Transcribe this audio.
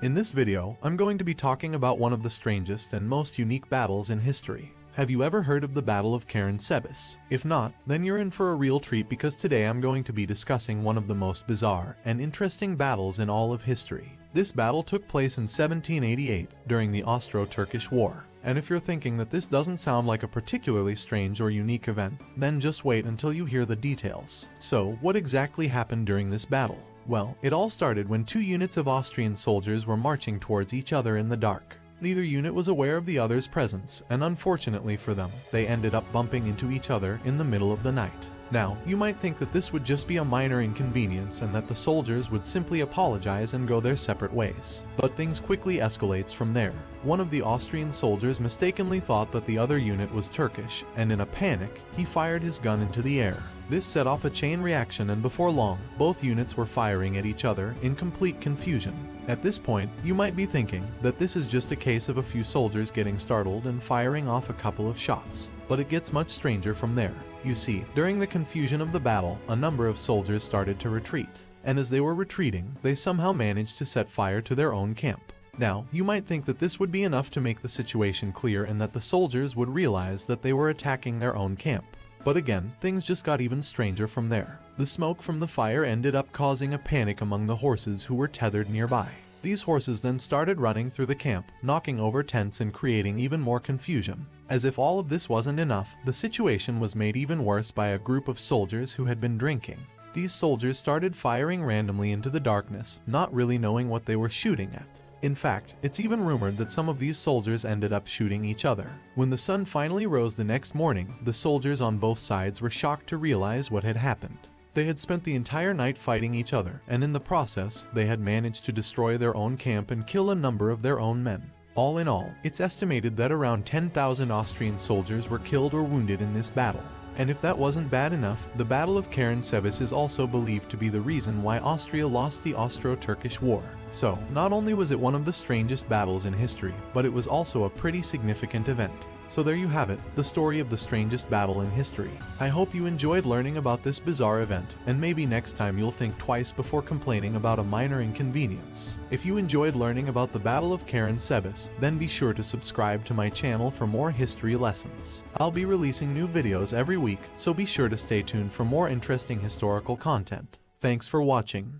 In this video, I'm going to be talking about one of the strangest and most unique battles in history. Have you ever heard of the Battle of Karánsebes? If not, then you're in for a real treat because today I'm going to be discussing one of the most bizarre and interesting battles in all of history. This battle took place in 1788 during the Austro-Turkish War. And if you're thinking that this doesn't sound like a particularly strange or unique event, then just wait until you hear the details. So, what exactly happened during this battle? Well, it all started when two units of Austrian soldiers were marching towards each other in the dark. Neither unit was aware of the other's presence, and unfortunately for them, they ended up bumping into each other in the middle of the night. Now, you might think that this would just be a minor inconvenience and that the soldiers would simply apologize and go their separate ways. But things quickly escalates from there. One of the Austrian soldiers mistakenly thought that the other unit was Turkish, and in a panic, he fired his gun into the air. This set off a chain reaction, and before long, both units were firing at each other in complete confusion. At this point, you might be thinking that this is just a case of a few soldiers getting startled and firing off a couple of shots. But it gets much stranger from there. You see, during the confusion of the battle, a number of soldiers started to retreat. And as they were retreating, they somehow managed to set fire to their own camp. Now, you might think that this would be enough to make the situation clear and that the soldiers would realize that they were attacking their own camp. But again, things just got even stranger from there. The smoke from the fire ended up causing a panic among the horses who were tethered nearby. These horses then started running through the camp, knocking over tents and creating even more confusion. As if all of this wasn't enough, the situation was made even worse by a group of soldiers who had been drinking. These soldiers started firing randomly into the darkness, not really knowing what they were shooting at. In fact, it's even rumored that some of these soldiers ended up shooting each other. When the sun finally rose the next morning, the soldiers on both sides were shocked to realize what had happened. They had spent the entire night fighting each other, and in the process, they had managed to destroy their own camp and kill a number of their own men. All in all, it's estimated that around 10,000 Austrian soldiers were killed or wounded in this battle. And if that wasn't bad enough, the Battle of Karánsebes is also believed to be the reason why Austria lost the Austro-Turkish War. So, not only was it one of the strangest battles in history, but it was also a pretty significant event. So there you have it, the story of the strangest battle in history. I hope you enjoyed learning about this bizarre event, and maybe next time you'll think twice before complaining about a minor inconvenience. If you enjoyed learning about the Battle of Karánsebes, then be sure to subscribe to my channel for more history lessons. I'll be releasing new videos every week, so be sure to stay tuned for more interesting historical content. Thanks for watching.